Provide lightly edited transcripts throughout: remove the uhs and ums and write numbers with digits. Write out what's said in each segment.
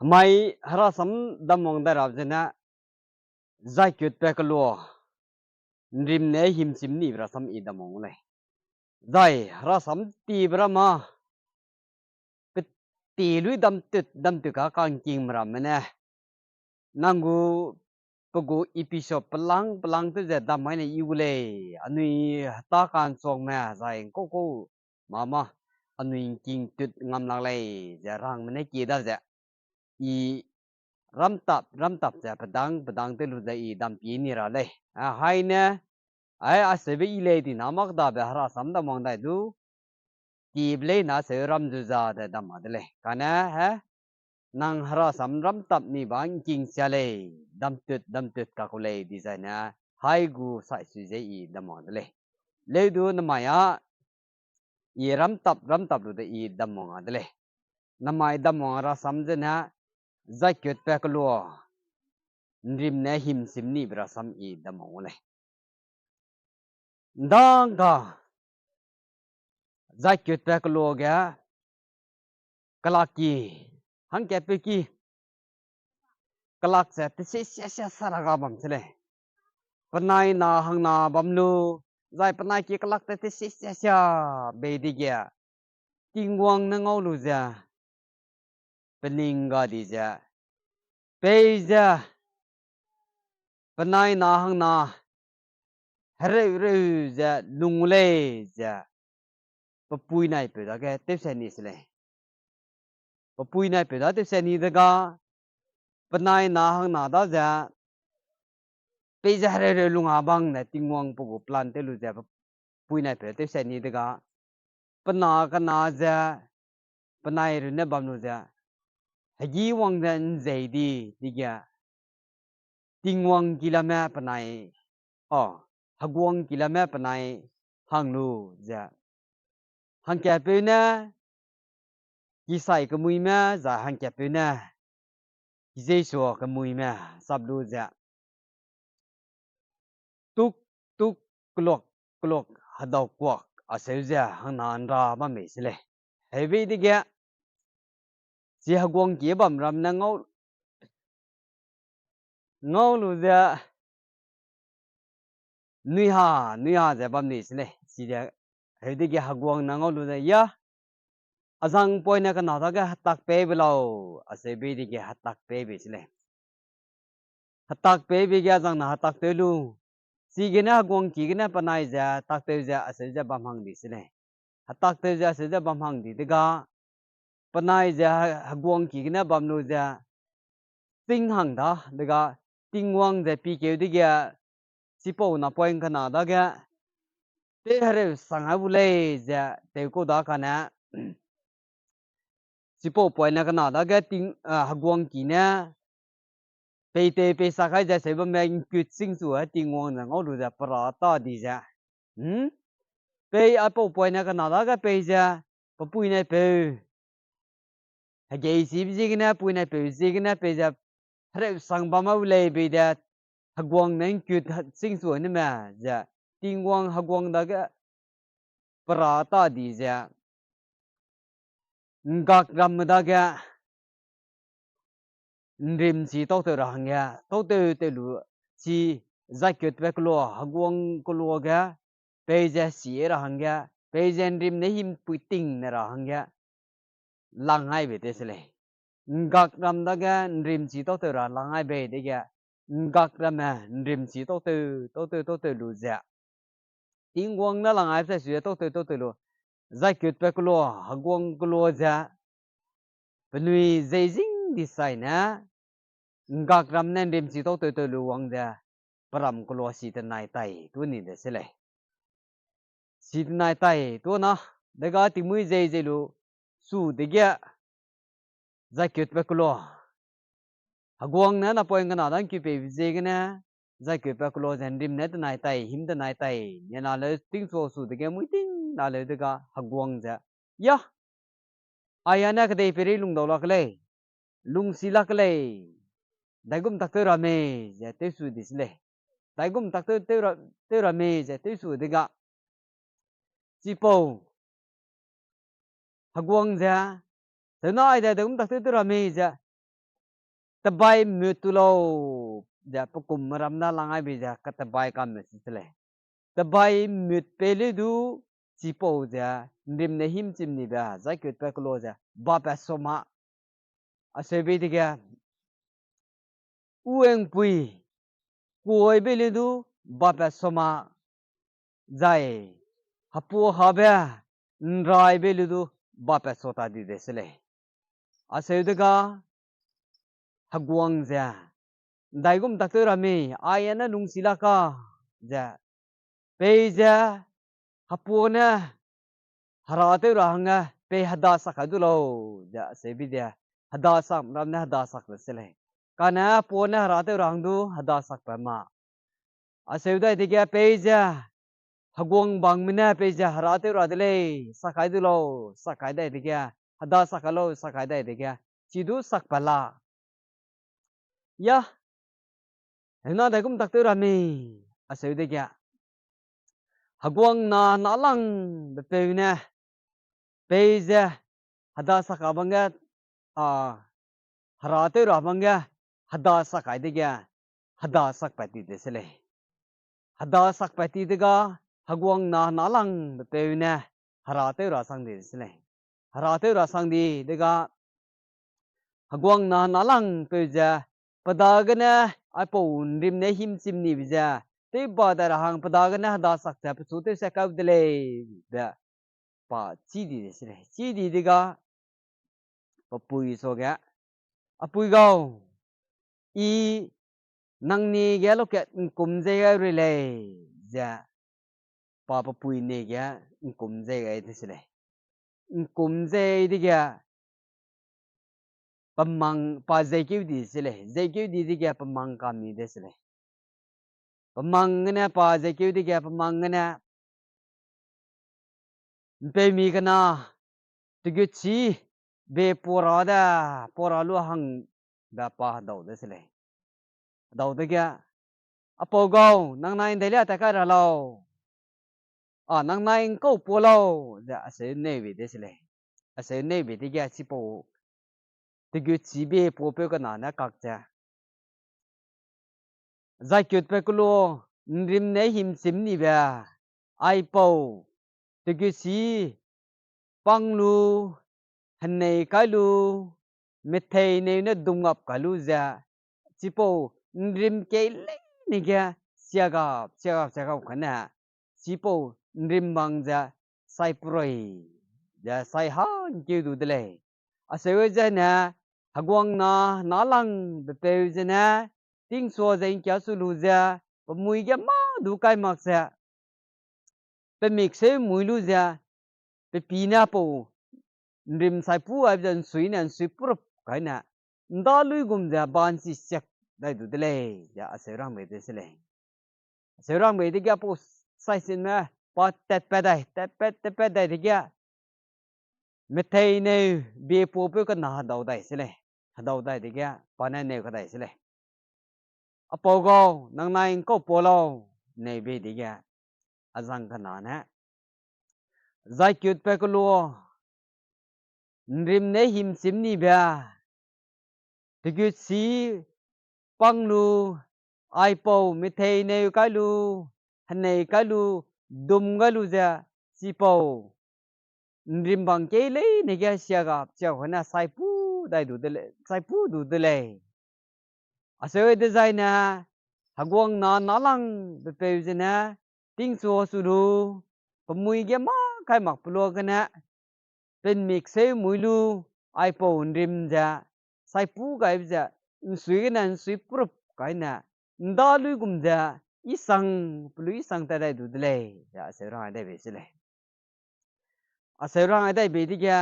mai harasam damong darab jena zakyut pekalo rim ne him simni brasam I damong le zai harasam ti brama ti lui dam tu ka kang king bram ne nangu pogo episode pelang tu je dam mai ne iule anui ta kan song ma zai ko mama anui king tut ngam lang le jarang mene ki da ja I ram tap ja pedang tu lu dai dam pi ni ra le hai ne ai asebe ile di namak da be hara sam da mong dai du ki ble na se ram ju za da dam ma de le kana ha nang hara sam ram tap ni bang king sia le dam tut ka ko le di za na hai gu sai su je I dam ma de le du na ma ya I ram tap lu de I dam mong de le na mai dam mong ra sam je na zakyut pekalo rim ne him simni brasam I damong le danga zakyut pekalo ga kalaki hang ke peki kalak se sia saraga bam chele panai na hang na bamlu zai panai ki kalak te sia be di ga tingwang na ngau lu ja peninga di ja beja panai na hang na hre ja lungule ja papui nai pe da ke tip se ni sle papui nai pe da tip se ni da ga panai na hang na da ja pe ja hre lunga bang na tingwang pu plan te lu ja papui nai pe tip se ni da ga pana ka na ja panai ru ne bam lu ja haji wang dan zai di ga tingwang kilame panai hagwang kilame panai hang lu ja hang ke pe na ki sai ka mui ma za hang ke pe na ki zai so ka mui ma sab lu ja tuk klok hadaw kwak asel ja hang nan ra ba me sile hebe di ga si hagwang ki bam ram na ngau lu ja nui ha ja bam ni sile si ja hebe di hagwang na ngau lu ja ya azang poi na ka na da ga hatak pe belau ase be di ga hatak pe be sile hatak pe be ga jang na hatak te lu si ge na hagwang ki ge na panai ja tak te ja ase ja bam hang di sile hatak te ja ase ja bam hang di de ga panai ja hagwang ki ge na bam lu ja ting hang da de ga tingwang ja pi ke di ga si po na point ka na da ga te hare sang ha bu le ja te ko da ka na si po point na ka na da ga ting hagwang ki na pe te pe sa khai ja se ba meng kyut sing su ha tingwang na ngau lu ja pra ta di ja pe a po point na ka na da ga pe ja pa pui na pe ha ge si bi ji na pui na pe ji na pe ja hare sang ba ma le be da hagwang nang kyut sing su ne ma ja tingwang hagwang da ga pra ta di ja ngak ram da ga rim si to te rang ya to te lu si zakyut pe klo hagwang klo ga pe ja si rang ya pe jen rim ne him pui ting na rang ya lang hai be te sele ngak ram da ga rim si to te ra lang hai be de ga ngak ram na rim si to te lu ja tingwang na lang hai se su to te lu zakyut pe klo hagwang klo ja penui zeijing di sai na ngak ram nen rim si to te lu wang ja param klo si te nai tai tu ni de sele si te nai tai tu na de ga ti mui zai lu su de ga zakyut pe klo hagwang na point ka na dan ki pe je ga na zakyut pe klo zen rim ne te nai tai him te nai tai ne na le ting so su de ga mui ting na le de ga hagwang ja ya ayana ka de pe ri lung do la kle lung si la kle dai gum tak te ra me ja te su dis le dai gum tak te ra me ja te su de ga si po hagwang ja Sena ai da dum tak tu rame ja. Tabai mutulo ja pakum ramna langai be ja katabai kam mesile. Tabai mut pele du chipo ja ndim ne him chim ni ba zai kyut pa klo ja ba pa soma asebe diga ueng pui kuoi bele du ba pa soma zai hapu habya nrai bele du ba pa sota di desile aseudaga hagwang ja daigum takte rame ayana nung silaka ja peja hapuna harate rahanga pe hada sakadulo ja sebidia hada sak ramna hada sak desile kana pona harate rangdu hada sak pama aseuda diga peja hagwang bangmina peja harate radle sakaidulo sakaida diga hada sakalo sakaida diga chidu sakpala ya hena daigum takte rame aseuda ga hagwang na nalang bepeuna peja hada sakabanga harate rabanga hada sakaidiga hada sakpati desile hada sakpati diga hagwang na nalang bepeuna harate rasang desile harate rasang di diga hagwang na nalang peja padagana apo ndim ne him simni bija te bada rahang padagana hada sakta psute sakabdele da pa chidi desile chidi diga papui soga apui go I nangni ga loket kumje ga rile ja pa papui ne ga kumje ga desile kumje diga pamang pa zekyu di sile zekyu di diga pamang kami desile pamang na pa zekyu diga pamang na pe mi kana tuguchi be porada poralu hang da pa dau desile dau diga apogo nang nai delia ta ka ralo nang nai ko polo da ase ne bi desile ase ne bi diga chipo tuguchi be pope kana na kakcha zakyut pe kulo ndim ne him sim ni ba ai po tuguchi panglu hanei kalu methei ne na dungap kalu ja chipo ndim ke le ni ga siaga khana chipo ndim bang ja sai proi ja sai ha ke du dele asewe ja na hagwang na nalang bepe jena ting so zain kya sulu ja pamui ga ma du kai mak sa pe mik se muilu ja pe pina po ndim sai pu ai jan sui nan sui prup kai na nda lui gum ja ban si sek dai du dele ja aserang me desele aserang me diga po sai sin na pa tet pe dai diga methei ne be po pe ka na dau dai sele dau dai diga pa na ne ka dai sele apogo nang nai ko polo ne be diga azang ka na na zai kyut pe ko lo ndim ne him sim ni ba tigu si panglu aipo methei ne ka lu hanei ka lu dum ga lu ja sipo ndim bang ke le ne ga sia ga chao hana sai pu dai du de sai pu du de le asewe designer hagwang na nalang be pe jena ting so su du pamui ge ma kai mak plo kana pen mik se muilu aipo ndim ja sai pu ga ja sui nan sui prup kai na nda lu gum ja isang plu isang ta dai du de le ja se ra dai be se le aserang dai be di ga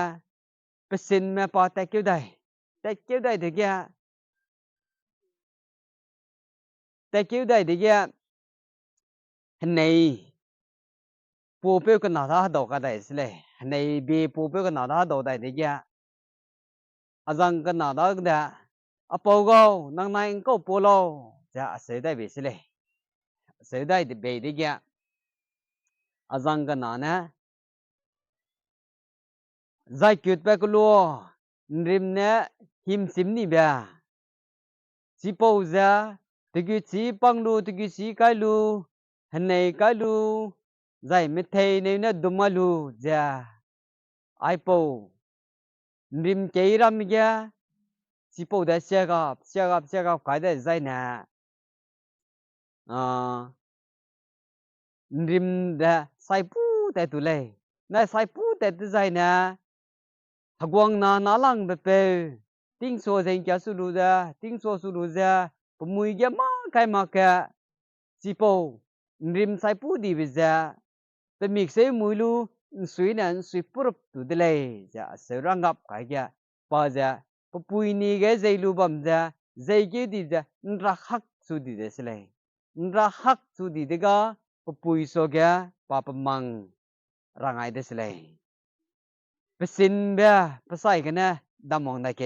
pesin me pa ta kyu dai de ga ta kyu dai de ga nei po pe ka na da do ka dai se le nei be po pe ka na da do dai de ga azang ka na da da apo go nang nai ko polo ja se dai be se le se dai de be de ga azang ka na na zai kyut pe ko lo rim ne him sim ni ba si po za tigi si pang lu tigi si kai lu hanei kai lu zai me thei ne na dumalu ja ai po rim chei ram ya si po da sia gap kai da zai na rim da sai pu ta tu le na sai pu ta tu zai na hagwang na lang be pe ting so zen kya su lu da ting so su lu za pumui ya ma kai ma ka si po rim sai pu di be za te mik se mui lu sui na sui purup tu de le ja se rangap kai ya pa za pupui ni ge zai lu bam za zai ge di za nra hak su di de se le nra hak su di de ga pupui so ga pa pamang rangai de se le ปสินเบะปะไสกันนะดำมองได้เก